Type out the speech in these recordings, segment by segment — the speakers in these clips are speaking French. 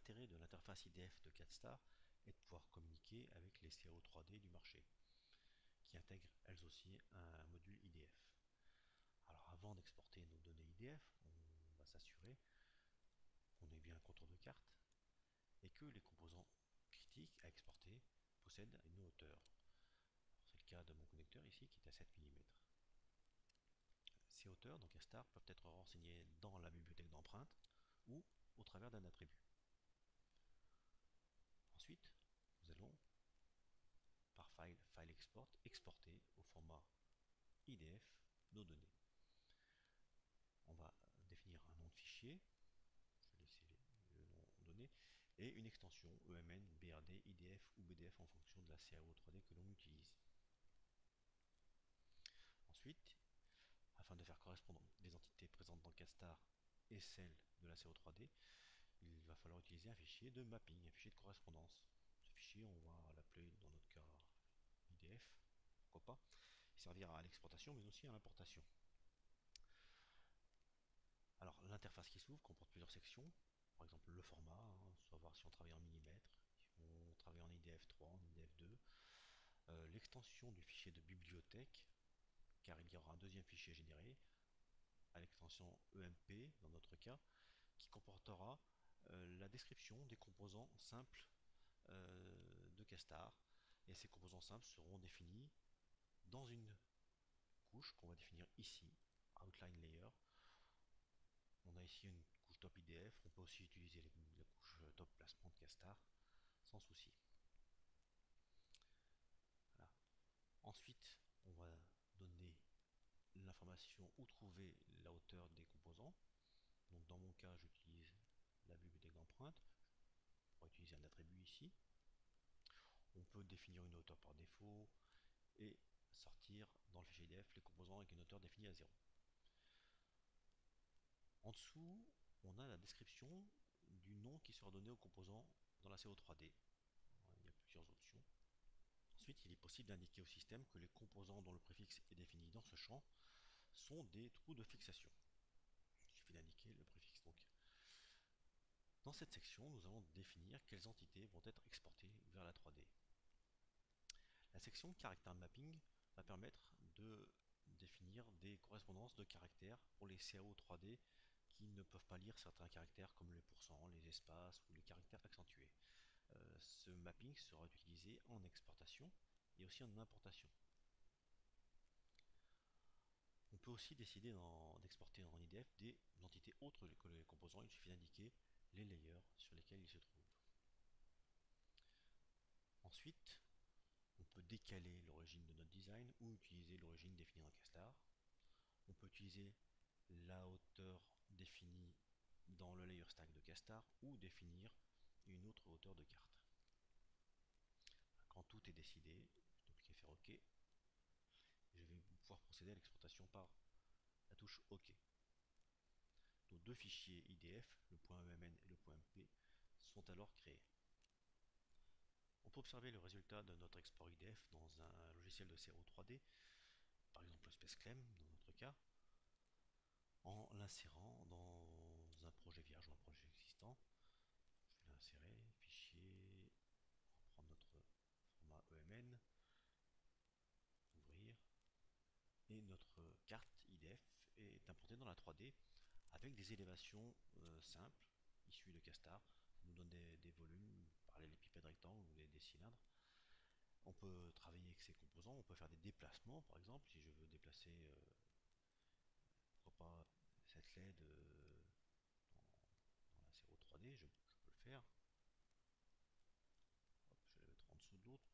l'intérêt de l'interface IDF de CADSTAR est de pouvoir communiquer avec les CAO 3D du marché, qui intègrent elles aussi un module IDF. Alors avant d'exporter nos données IDF, on va s'assurer qu'on ait bien un contour de carte et que les composants critiques à exporter possèdent une hauteur. C'est le cas de mon connecteur ici qui est à 7 mm. Ces hauteurs, donc CADSTAR, peuvent être renseignées dans la bibliothèque d'empreintes ou au travers d'un attribut. Ensuite, nous allons, par file, file export, exporter au format IDF nos données. On va définir un nom de fichier, je vais laisser le nom donné, et une extension EMN, BRD, IDF ou BDF en fonction de la CAO 3D que l'on utilise. Ensuite, afin de faire correspondre les entités présentes dans CADSTAR et celles de la CAO 3D, il va falloir utiliser un fichier de mapping, un fichier de correspondance. Ce fichier, on va l'appeler dans notre cas IDF, pourquoi pas. Il servira à l'exportation mais aussi à l'importation. Alors l'interface qui s'ouvre comporte plusieurs sections, par exemple le format, savoir si on travaille en millimètres, si on travaille en IDF 3, en IDF 2, l'extension du fichier de bibliothèque, car il y aura un deuxième fichier généré, à l'extension EMP dans notre cas, qui comportera la description des composants simples de CADSTAR, et ces composants simples seront définis dans une couche qu'on va définir ici, Outline Layer. On a ici une couche top IDF, on peut aussi utiliser la couche top placement de CADSTAR sans souci. Voilà. Ensuite, on va donner l'information où trouver la hauteur des composants. Donc dans mon cas, j'utilise la bibliothèque d'empreinte. On pourrait utiliser un attribut ici. On peut définir une hauteur par défaut et sortir dans le fichier IDF les composants avec une hauteur définie à 0. En dessous, on a la description du nom qui sera donné aux composants dans la CO 3D. Il y a plusieurs options. Ensuite, il est possible d'indiquer au système que les composants dont le préfixe est défini dans ce champ sont des trous de fixation. Il suffit d'indiquer le préfixe. Donc, dans cette section, nous allons définir quelles entités vont être exportées vers la 3D. La section caractère mapping va permettre de définir des correspondances de caractères pour les CAO 3D qui ne peuvent pas lire certains caractères comme les pourcents, les espaces ou les caractères accentués. Ce mapping sera utilisé en exportation et aussi en importation. On peut aussi décider d'exporter en IDF des entités autres que les composants, il suffit d'indiquer les layers sur lesquels ils se trouvent. Ensuite, on peut décaler l'origine de notre design ou utiliser l'origine définie dans CADSTAR. On peut utiliser la hauteur définie dans le layer stack de CADSTAR ou définir une autre hauteur de carte. Quand tout est décidé, je vais cliquer faire OK. Je vais pouvoir procéder à l'exportation par la touche OK. Nos deux fichiers IDF, le .emn et le .mp, sont alors créés. On peut observer le résultat de notre export IDF dans un logiciel de CAO 3D, par exemple SpaceClem dans notre cas, en l'insérant dans un projet vierge ou un projet existant. Je vais l'insérer, fichier, on va prendre notre format EMN, ouvrir, et notre carte IDF est importée dans la 3D avec des élévations simples issues de CADSTAR. Ça nous donne des volumes, parallélépipèdes rectangles ou des cylindres. On peut travailler avec ces composants, on peut faire des déplacements par exemple, si je veux déplacer, pourquoi pas, cette LED dans la CAO 3D, je peux le faire. Hop, je vais le mettre en dessous de l'autre,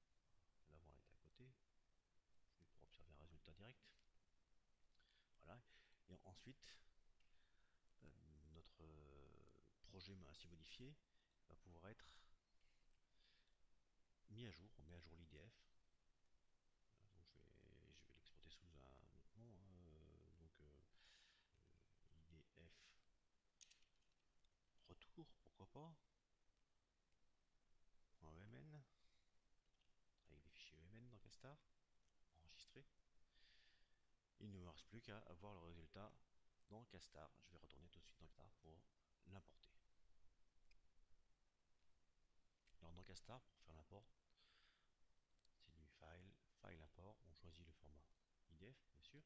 l'avant est à côté, je vais pouvoir observer un résultat direct. Voilà, et ensuite, notre projet ainsi modifié va pouvoir être mis à jour, on met à jour l'IDF. Donc je vais l'exporter sous un autre nom, IDF retour, pourquoi pas, .emn, avec des fichiers EMN dans CADSTAR, enregistré. Il ne me reste plus qu'à avoir le résultat dans CADSTAR. Je vais retourner tout de suite dans CADSTAR pour l'importer. Alors dans Castar, pour faire l'import, c'est du file, file import, on choisit le format IDF bien sûr,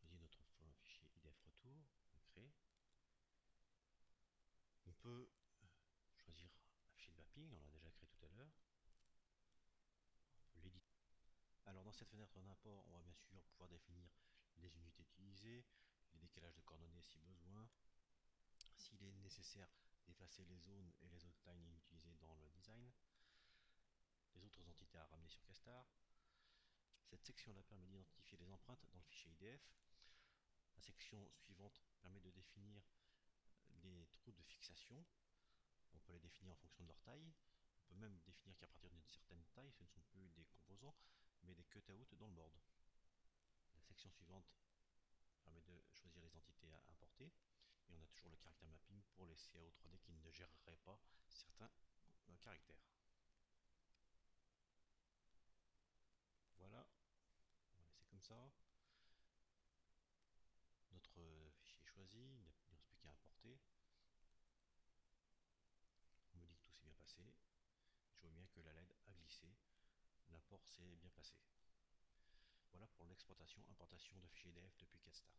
on choisit notre fichier IDF retour, on crée. On peut choisir un fichier de mapping, on l'a déjà créé tout à l'heure, on peut l'éditer. Alors dans cette fenêtre d'import, on va bien sûr pouvoir définir les unités utilisées, les décalages de coordonnées si besoin, s'il est nécessaire d'effacer les zones et les outlines inutilisées dans le design, les autres entités à ramener sur Castar. Cette section-là permet d'identifier les empreintes dans le fichier IDF. La section suivante permet de définir les trous de fixation. On peut les définir en fonction de leur taille. On peut même définir qu'à partir d'une certaine taille, ce ne sont plus des composants, mais des cut-out dans le board. La section suivante permet de choisir les entités à importer. Et on a toujours le caractère mapping pour les CAO 3D qui ne géreraient pas certains caractères. Voilà, on va laisser comme ça. Notre fichier est choisi, il ne reste plus qu'à importer. On me dit que tout s'est bien passé. Je vois bien que la LED a glissé. L'import s'est bien passé. Voilà pour l'exportation, importation de fichiers EDF depuis CatStar.